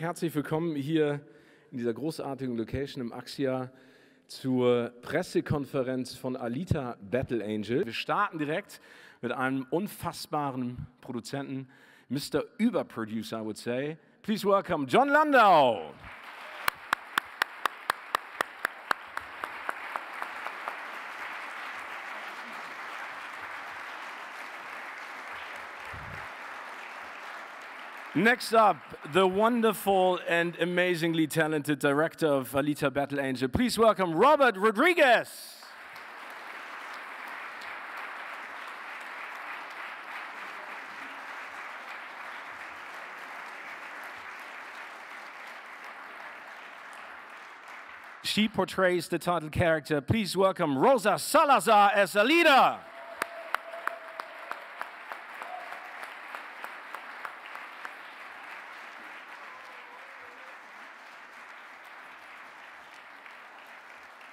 Herzlich willkommen hier in dieser großartigen Location im Axia zur Pressekonferenz von Alita Battle Angel. Wir starten direkt mit einem unfassbaren Produzenten, Mr. Überproducer, I would say. Please welcome John Landau. Next up, the wonderful and amazingly talented director of Alita Battle Angel. Please welcome Robert Rodriguez. She portrays the title character. Please welcome Rosa Salazar as Alita.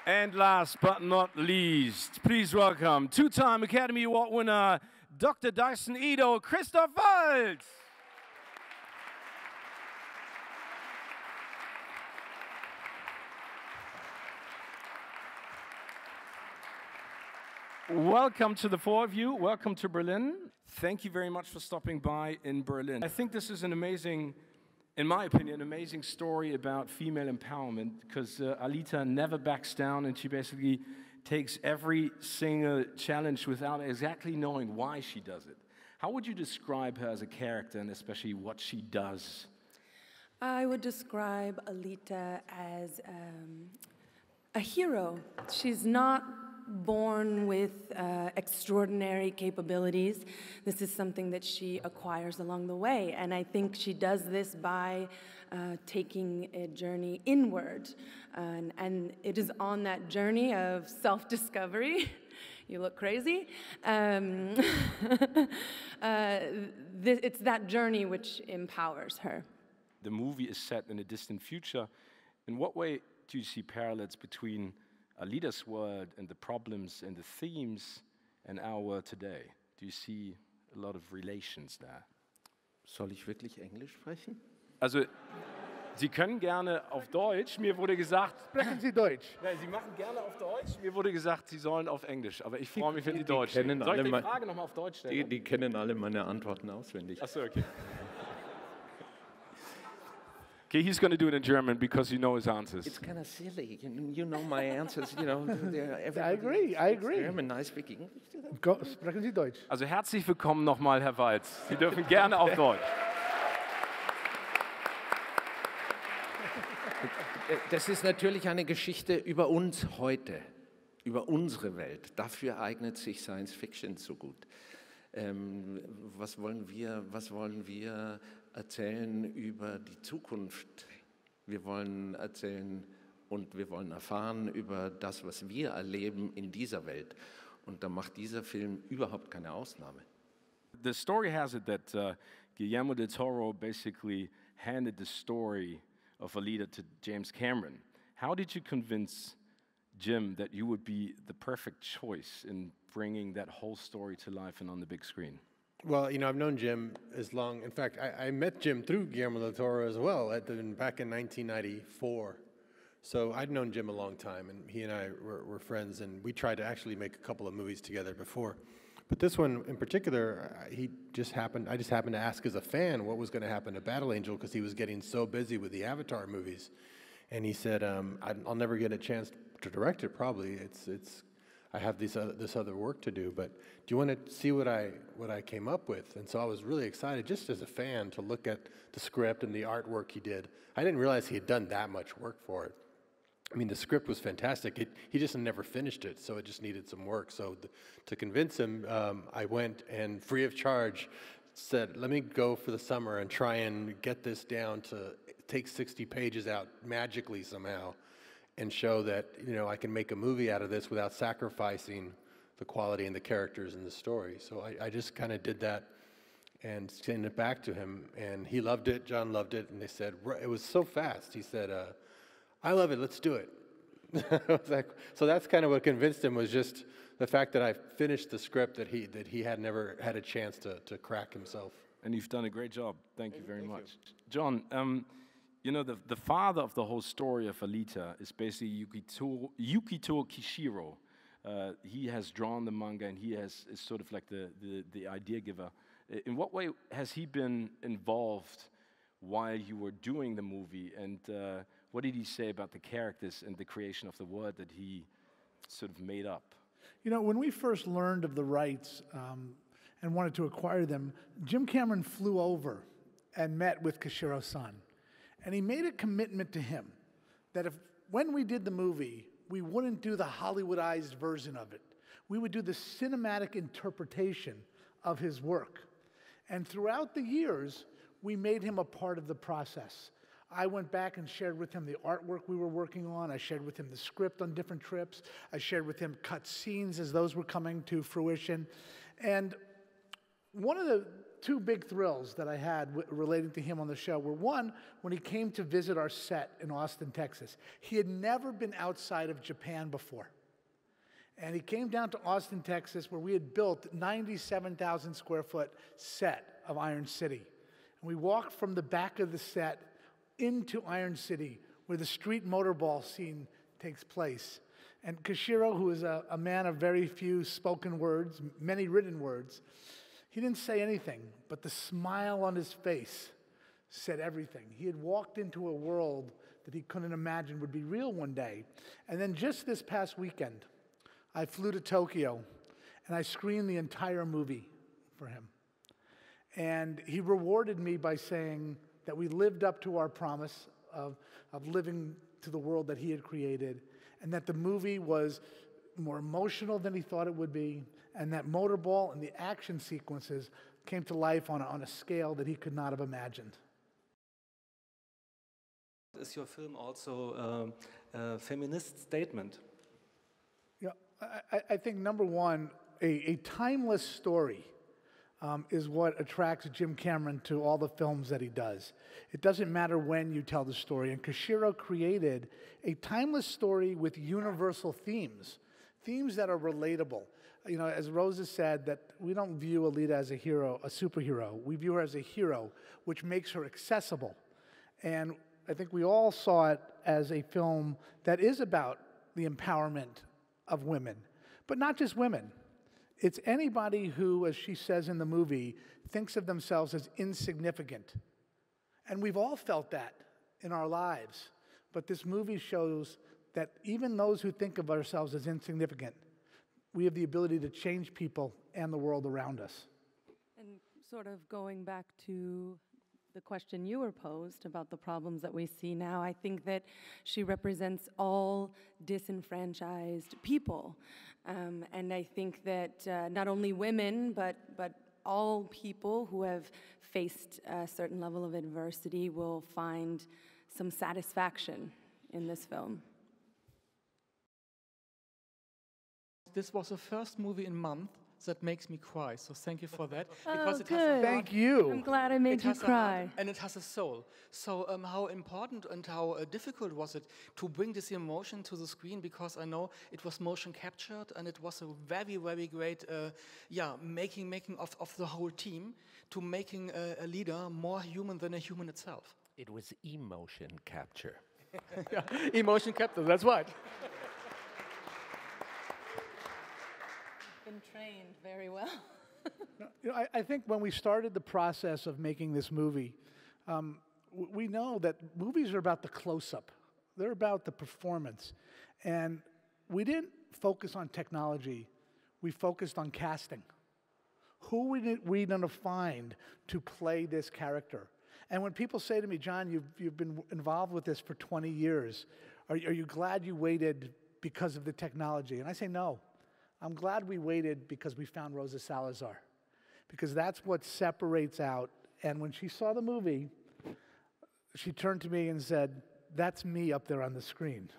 And last but not least, please welcome two-time Academy Award winner, Dr. Dyson Ido, Christoph Waltz. Welcome to the four of you. Welcome to Berlin. Thank you very much for stopping by in Berlin. I think this is an amazing, in my opinion, amazing story about female empowerment, because Alita never backs down and she basically takes every single challenge without exactly knowing why she does it. How would you describe her as a character and especially what she does? I would describe Alita as a hero. She's not born with extraordinary capabilities. This is something that she acquires along the way, and I think she does this by taking a journey inward, and it is on that journey of self-discovery. You look crazy. It's that journey which empowers her. The movie is set in a distant future. In what way do you see parallels between Alita's world and the problems and the themes and our world today? Do you see a lot of relations there? Soll ich wirklich Englisch sprechen? Also, Sie können gerne auf Deutsch. Mir wurde gesagt... Sprechen Sie Deutsch? Ja, Sie machen gerne auf Deutsch. Mir wurde gesagt, Sie sollen auf Englisch. Aber ich freue mich, wenn Sie Deutsch kennen. Soll ich die Frage nochmal auf Deutsch stellen? Die kennen alle meine Antworten auswendig. Achso, okay. Okay, he's going to do it in German because you know his answers. It's kind of silly. You know my answers. You know, I agree. German, I speak English. Sprechen Sie Deutsch? Also herzlich willkommen nochmal, Herr Waltz. Sie dürfen gerne auf Deutsch. Das ist natürlich eine Geschichte über uns heute, über unsere Welt. Dafür eignet sich Science Fiction so gut. Was wollen wir erzählen über die Zukunft? Wir wollen erzählen und wir wollen erfahren über das, was wir erleben in dieser Welt. Und da macht dieser Film überhaupt keine Ausnahme. The story has it that Guillermo del Toro basically handed the story of Alita to James Cameron. How did you convince Jim that you would be the perfect choice in bringing that whole story to life and on the big screen? Well, you know, I've known Jim as long. In fact, I met Jim through Guillermo del Toro as well back in 1994. So I'd known Jim a long time, and he and I were friends, and we tried to actually make a couple of movies together before. But this one in particular, I just happened to ask as a fan what was going to happen to Battle Angel, because he was getting so busy with the Avatar movies. And he said, I'll never get a chance to direct it, probably. I have this other work to do, but do you want to see what I came up with? And so I was really excited, just as a fan, to look at the script and the artwork he did. I didn't realize he had done that much work for it. I mean, the script was fantastic. He just never finished it, so it just needed some work. So to convince him, I went and free of charge said, let me go for the summer and try and get this down to take 60 pages out magically somehow, and show that, you know, I can make a movie out of this without sacrificing the quality and the characters in the story. So I just kind of did that and sent it back to him, and he loved it, John loved it, and they said, it was so fast. He said, I love it, let's do it. So that's kind of what convinced him, was just the fact that I finished the script that he had never had a chance to crack himself. And you've done a great job. Thank you very much. John, you know, the father of the whole story of Alita is basically Yukito Kishiro. He has drawn the manga, and is sort of like the idea giver. In what way has he been involved while you were doing the movie, and what did he say about the characters and the creation of the world that he sort of made up? You know, when we first learned of the rights and wanted to acquire them, Jim Cameron flew over and met with Kishiro-san. And he made a commitment to him that when we did the movie, we wouldn't do the Hollywoodized version of it. We would do the cinematic interpretation of his work. And throughout the years, we made him a part of the process. I went back and shared with him the artwork we were working on. I shared with him the script on different trips. I shared with him cut scenes as those were coming to fruition. And one of the two big thrills that I had relating to him on the show were, one, when he came to visit our set in Austin, Texas. He had never been outside of Japan before. And he came down to Austin, Texas, where we had built a 97,000 square foot set of Iron City. And we walked from the back of the set into Iron City, where the street motorball scene takes place. And Kishiro, who is a man of very few spoken words, many written words, he didn't say anything, but the smile on his face said everything. He had walked into a world that he couldn't imagine would be real one day. And then just this past weekend, I flew to Tokyo, and I screened the entire movie for him. And he rewarded me by saying that we lived up to our promise of living to the world that he had created, and that the movie was more emotional than he thought it would be, and that Motorball and the action sequences came to life on a scale that he could not have imagined. Is your film also a feminist statement? Yeah, I think number one, a timeless story is what attracts Jim Cameron to all the films that he does. It doesn't matter when you tell the story, and Kishiro created a timeless story with universal themes that are relatable. You know, as Rosa said, that we don't view Alita as a hero, a superhero. We view her as a hero, which makes her accessible. And I think we all saw it as a film that is about the empowerment of women, but not just women. It's anybody who, as she says in the movie, thinks of themselves as insignificant. And we've all felt that in our lives. But this movie shows that even those who think of ourselves as insignificant, we have the ability to change people and the world around us. And sort of going back to the question you were posed about the problems that we see now, I think that she represents all disenfranchised people. And I think that not only women, but all people who have faced a certain level of adversity will find some satisfaction in this film. This was the first movie in a month that makes me cry, so thank you for that. Because Thank you. I'm glad I made you cry. And it has a soul. So how important and how difficult was it to bring this emotion to the screen? Because I know it was motion captured, and it was a very, very great making of the whole team to making a leader more human than a human itself. It was emotion capture. Yeah, emotion capture, that's right. Been trained very well. You know, I think when we started the process of making this movie, we know that movies are about the close-up. They're about the performance. And we didn't focus on technology. We focused on casting. Who were we going to find to play this character? And when people say to me, John, you've been involved with this for 20 years. Are you glad you waited because of the technology? And I say no. I'm glad we waited because we found Rosa Salazar, because that's what separates out. And when she saw the movie, she turned to me and said, that's me up there on the screen.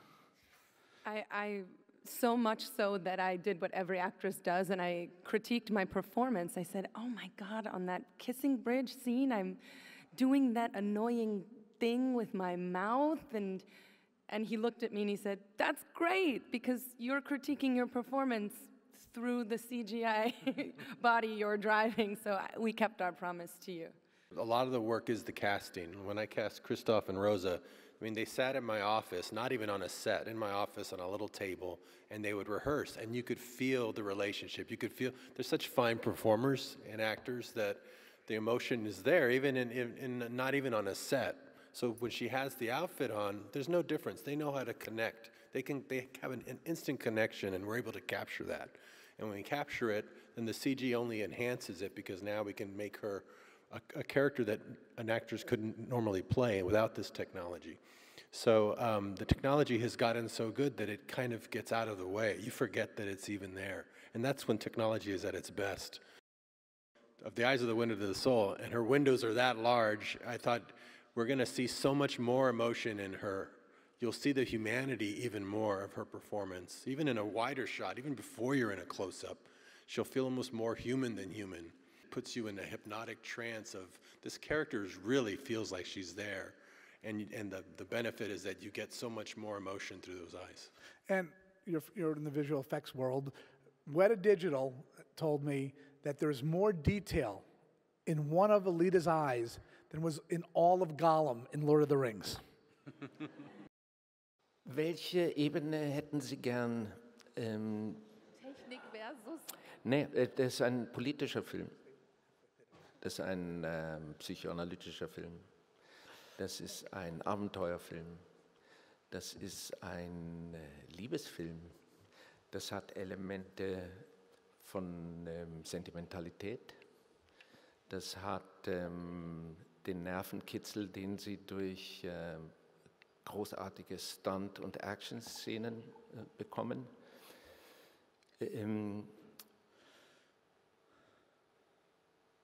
I so much so that I did what every actress does, and I critiqued my performance. I said, oh my God, on that kissing bridge scene, I'm doing that annoying thing with my mouth, and he looked at me and he said, that's great, because you're critiquing your performance through the CGI body you're driving, so we kept our promise to you. A lot of the work is the casting. When I cast Christoph and Rosa, I mean, they sat in my office, not even on a set, in my office on a little table, and they would rehearse, and you could feel the relationship. You could feel, they're such fine performers and actors that the emotion is there, even in not even on a set. So when she has the outfit on, there's no difference. They know how to connect. They have an instant connection, and we're able to capture that. And when we capture it, then the CG only enhances it, because now we can make her a character that an actress couldn't normally play without this technology. So the technology has gotten so good that it kind of gets out of the way. You forget that it's even there. And that's when technology is at its best. Of the eyes of the window to the soul, and her windows are that large, I thought we're going to see so much more emotion in her. You'll see the humanity even more of her performance. Even in a wider shot, even before you're in a close-up, she'll feel almost more human than human. It puts you in a hypnotic trance of this character really feels like she's there. And the benefit is that you get so much more emotion through those eyes. And you're in the visual effects world. Weta Digital told me that there's more detail in one of Alita's eyes than was in all of Gollum in Lord of the Rings. Welche Ebene hätten Sie gern? Technik versus. Nee, das ist ein politischer Film. Das ist ein psychoanalytischer Film. Das ist ein Abenteuerfilm. Das ist ein Liebesfilm. Das hat Elemente von Sentimentalität. Das hat den Nervenkitzel, den Sie durch großartige Stunt- und Action-Szenen bekommen.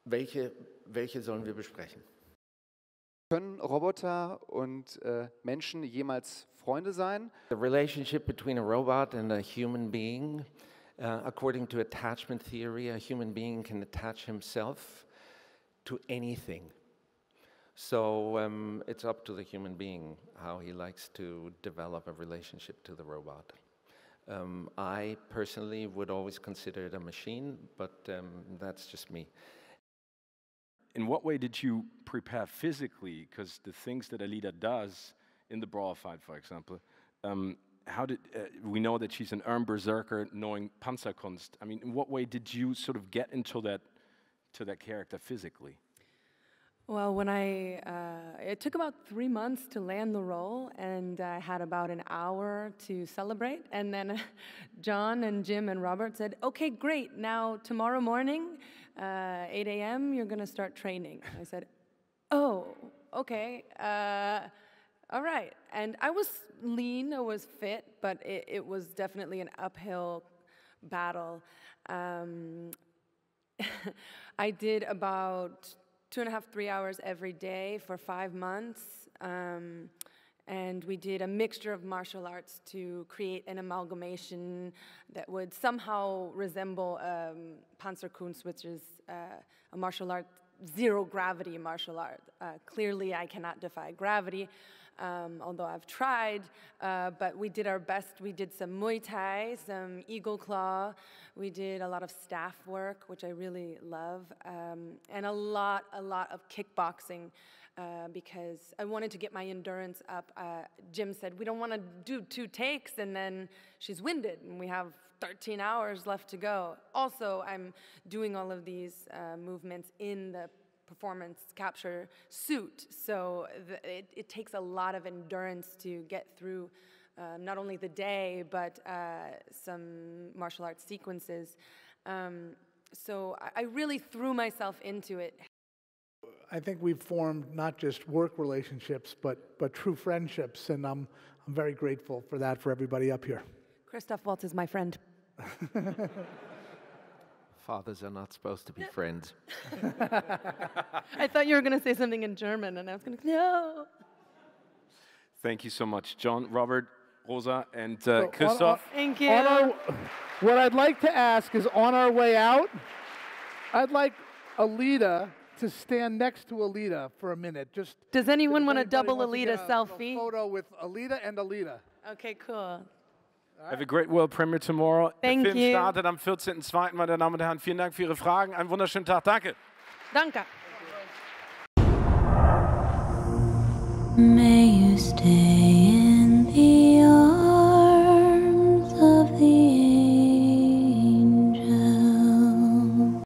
Welche sollen wir besprechen? Können Roboter und Menschen jemals Freunde sein? The relationship between a robot and a human being, according to attachment theory, a human being can attach himself to anything. So it's up to the human being how he likes to develop a relationship to the robot. I personally would always consider it a machine, but that's just me. In what way did you prepare physically? Because the things that Alita does in the brawl fight, for example, how did we know that she's an armed berserker knowing Panzerkunst? I mean, in what way did you sort of get into that character physically? Well, it took about 3 months to land the role, and I had about an hour to celebrate. And then John and Jim and Robert said, "Okay, great. Now tomorrow morning, 8 a.m., you're going to start training." I said, "Oh, okay. All right." And I was lean, I was fit, but it was definitely an uphill battle. I did about 2.5, 3 hours every day for 5 months. And we did a mixture of martial arts to create an amalgamation that would somehow resemble Panzerkunst, which is a martial art, zero gravity martial art. Clearly, I cannot defy gravity, although I've tried, but we did our best. We did some Muay Thai, some Eagle Claw. We did a lot of staff work, which I really love, and a lot of kickboxing, because I wanted to get my endurance up. Jim said, "We don't want to do 2 takes, and then she's winded, and we have 13 hours left to go." Also, I'm doing all of these movements in the performance capture suit, so it takes a lot of endurance to get through not only the day, but some martial arts sequences. So I really threw myself into it. I think we've formed not just work relationships, but true friendships, and I'm very grateful for that for everybody up here. Christoph Waltz is my friend. Fathers are not supposed to be friends. I thought you were going to say something in German, and I was going to, no. Thank you so much, John, Robert, Rosa, and Christoph. Thank you. What I'd like to ask is, on our way out, I'd like Alita to stand next to Alita for a minute. Just does anyone want a double wants to Alita get selfie? A photo with Alita and Alita. Okay, cool. Have a great world premiere tomorrow. Thank Der Film you. startet am 14.02. Meine Damen und Herren, vielen Dank für Ihre Fragen. Einen wunderschönen Tag. Danke. Danke. May you stay.